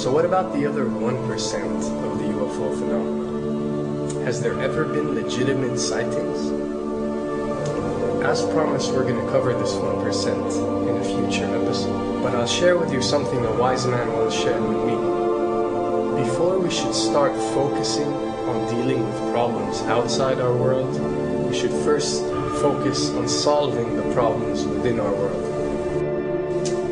So what about the other 1% of the UFO phenomenon? Has there ever been legitimate sightings? As promised, we're going to cover this 1% in a future episode, but I'll share with you something a wise man once shared with me. Before we should start focusing on dealing with problems outside our world, we should first focus on solving the problems within our world.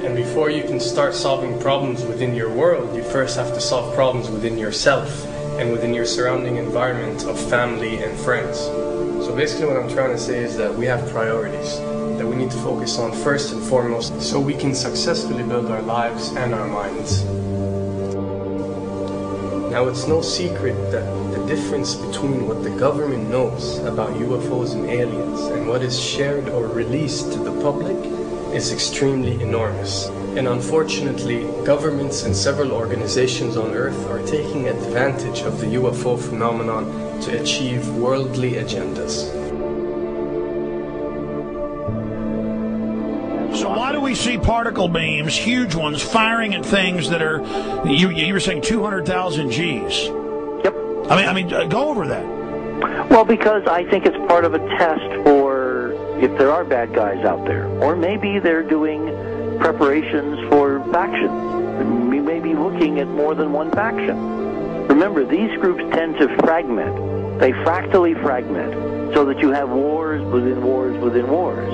And before you can start solving problems within your world, you first have to solve problems within yourself and within your surrounding environment of family and friends. So basically what I'm trying to say is that we have priorities that we need to focus on first and foremost so we can successfully build our lives and our minds. Now, it's no secret that the difference between what the government knows about UFOs and aliens and what is shared or released to the public is extremely enormous. And unfortunately, governments and several organizations on Earth are taking advantage of the UFO phenomenon to achieve worldly agendas. So why do we see particle beams, huge ones, firing at things that are, you were saying 200,000 Gs? Yep. I mean, go over that. Well, because I think it's part of a test for if there are bad guys out there. Or maybe they're doing preparations for factions. We may be looking at more than one faction. Remember, these groups tend to fragment. They fractally fragment so that you have wars within wars within wars.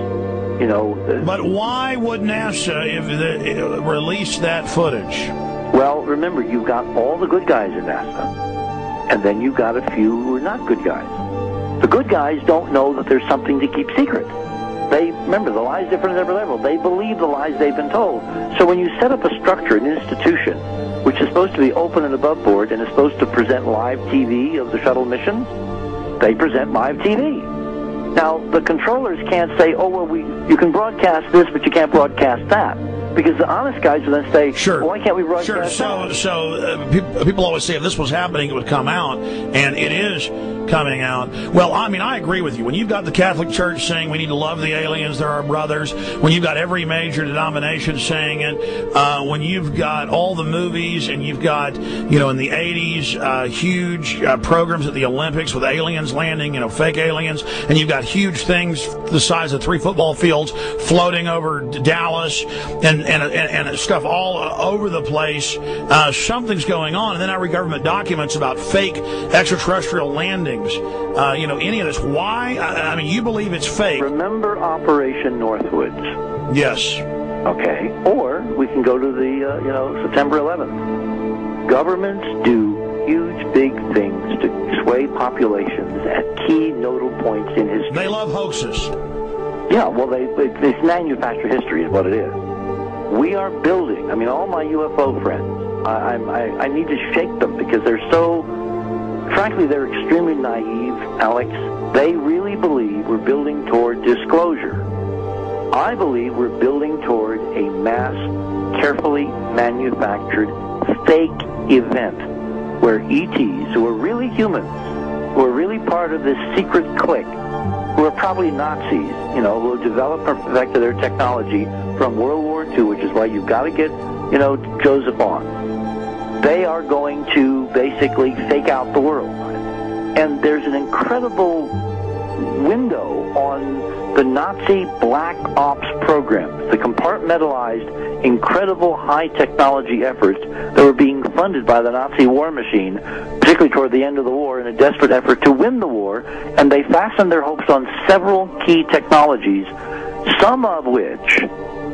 You know. But why would NASA release that footage? Well, remember, you've got all the good guys in NASA, and then you've got a few who are not good guys. The good guys don't know that there's something to keep secret. They, remember, the lie's different at every level. They believe the lies they've been told. So when you set up a structure, an institution, which is supposed to be open and above board and is supposed to present live TV of the shuttle missions, they present live TV. Now, the controllers can't say, oh, well, you can broadcast this, but you can't broadcast that. Because the honest guys will then say, sure. Well, why can't we broadcast that? So people always say if this was happening, it would come out, and it is coming out. Well, I mean, I agree with you. When you've got the Catholic Church saying we need to love the aliens, they're our brothers, when you've got every major denomination saying it, when you've got all the movies, and you've got, you know, in the 80s, huge programs at the Olympics with aliens landing, you know, fake aliens, and you've got huge things the size of 3 football fields floating over Dallas, and stuff all over the place. Something's going on. And then I read government documents about fake extraterrestrial landings. You know, any of this. Why? I mean, you believe it's fake. Remember Operation Northwoods? Yes. Okay. Or we can go to the, September 11th. Governments do huge, big things to sway populations at key nodal points in history. They love hoaxes. Yeah, well, it's manufactured history is what it is. We are building, I mean, all my UFO friends, I need to shake them because they're so, frankly, they're extremely naive, Alex. They really believe we're building toward disclosure. I believe we're building toward a mass, carefully manufactured, fake event where ETs, who are really humans, who are really part of this secret clique, who are probably Nazis, you know, who developed or perfected their technology from World War II, which is why you've got to get, Joseph on. They are going to basically fake out the world. And there's an incredible window on the Nazi black ops programs, the compartmentalized, incredible high-technology efforts that were being funded by the Nazi war machine, particularly toward the end of the war, in a desperate effort to win the war, and they fastened their hopes on several key technologies, some of which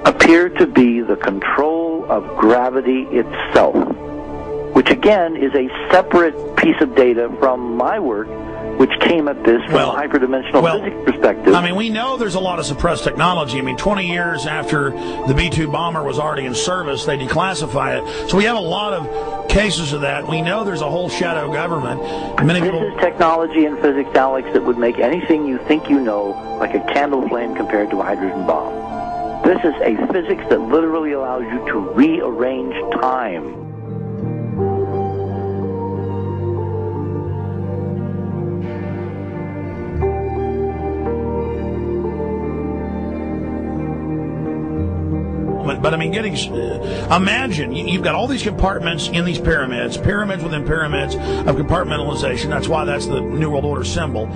appear to be the control of gravity itself, which again is a separate piece of data from my work, which came at this from a hyperdimensional physics perspective. I mean, we know there's a lot of suppressed technology. I mean, 20 years after the B-2 bomber was already in service, they declassify it. So we have a lot of cases of that. We know there's a whole shadow government. This is technology in physics, Alex, that would make anything you think you know like a candle flame compared to a hydrogen bomb. This is a physics that literally allows you to rearrange time. But I mean, imagine you've got all these compartments in these pyramids within pyramids of compartmentalization. That's why that's the New World Order symbol.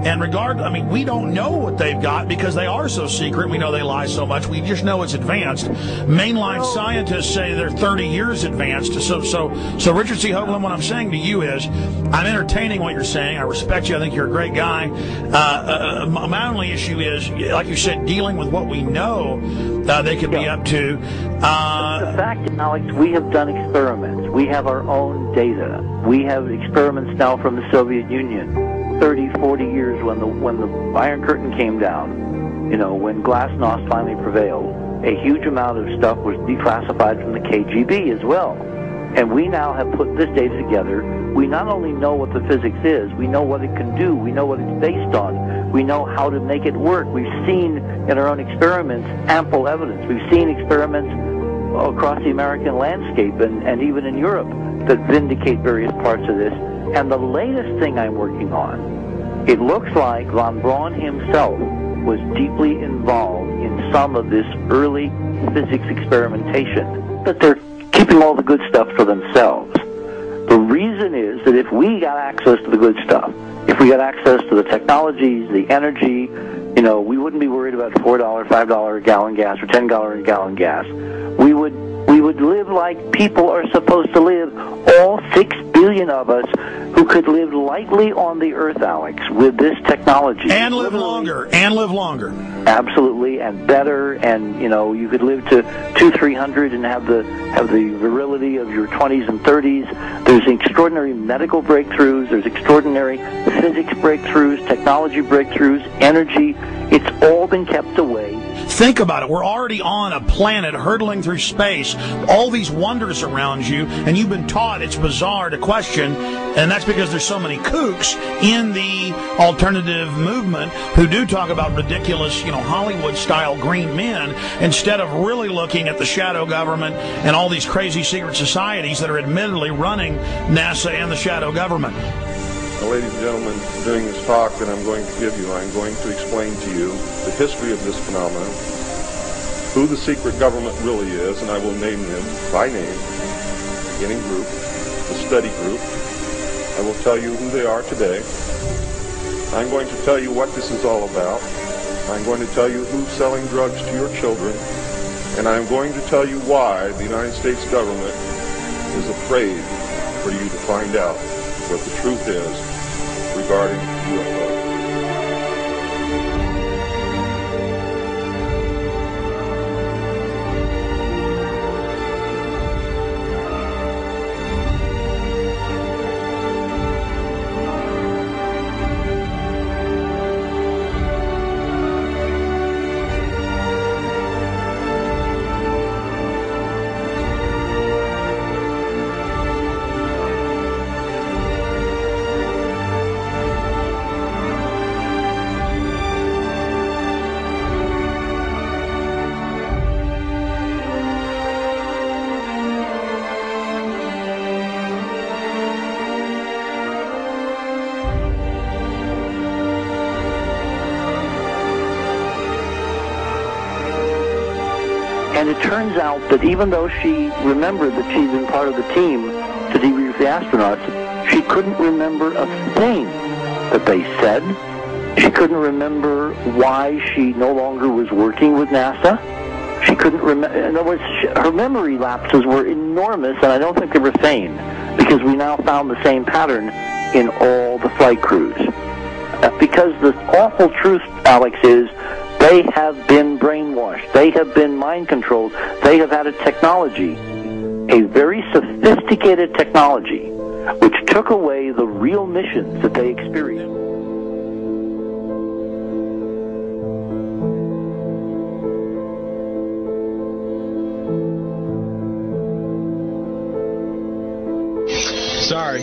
And I mean, we don't know what they've got because they are so secret. We know they lie so much. We just know it's advanced. Mainline scientists say they're 30 years advanced. So Richard C. Hoagland, what I'm saying to you is, I'm entertaining what you're saying. I respect you. I think you're a great guy. My only issue is, like you said, dealing with what we know they could be up to. The fact, Alex, we have done experiments. We have our own data. We have experiments now from the Soviet Union. 30, 40 years when the Iron Curtain came down, you know, when Glasnost finally prevailed, a huge amount of stuff was declassified from the KGB as well. And we now have put this data together. We not only know what the physics is, we know what it can do, we know what it's based on, we know how to make it work. We've seen in our own experiments ample evidence. We've seen experiments across the American landscape and even in Europe that vindicate various parts of this. And the latest thing I'm working on, it looks like von Braun himself was deeply involved in some of this early physics experimentation, but they're keeping all the good stuff for themselves. The reason is that if we got access to the good stuff, if we got access to the technologies, the energy, you know, we wouldn't be worried about $4, $5 a gallon gas or $10 a gallon gas. We would live like people are supposed to live, all 6 billion of us who could live lightly on the earth, Alex, with this technology. And live longer. Absolutely, and better, and, you know, you could live to 200-300 and have the virility of your 20s and 30s. There's extraordinary medical breakthroughs, there's extraordinary physics breakthroughs, technology breakthroughs, energy. It's all been kept away. Think about it. We're already on a planet hurtling through space, all these wonders around you, and you've been taught it's bizarre to question, and that's because there's so many kooks in the alternative movement who do talk about ridiculous, you know, Hollywood-style green men, instead of really looking at the shadow government and all these crazy secret societies that are admittedly running NASA and the shadow government. Now, ladies and gentlemen, during this talk that I'm going to give you, I'm going to explain to you the history of this phenomenon, who the secret government really is, and I will name them by name, the beginning group, the study group. I will tell you who they are today. I'm going to tell you what this is all about. I'm going to tell you who's selling drugs to your children, and I'm going to tell you why the United States government is afraid for you to find out what the truth is regarding UFOs. And it turns out that even though she remembered that she'd been part of the team to debrief the astronauts, she couldn't remember a thing that they said. She couldn't remember why she no longer was working with NASA. She couldn't remember. In other words, her memory lapses were enormous, and I don't think they were sane, because we now found the same pattern in all the flight crews. Because the awful truth, Alex, is they have been brainwashed. They have been mind controlled. They have had a technology, a very sophisticated technology, which took away the real missions that they experienced. Sorry.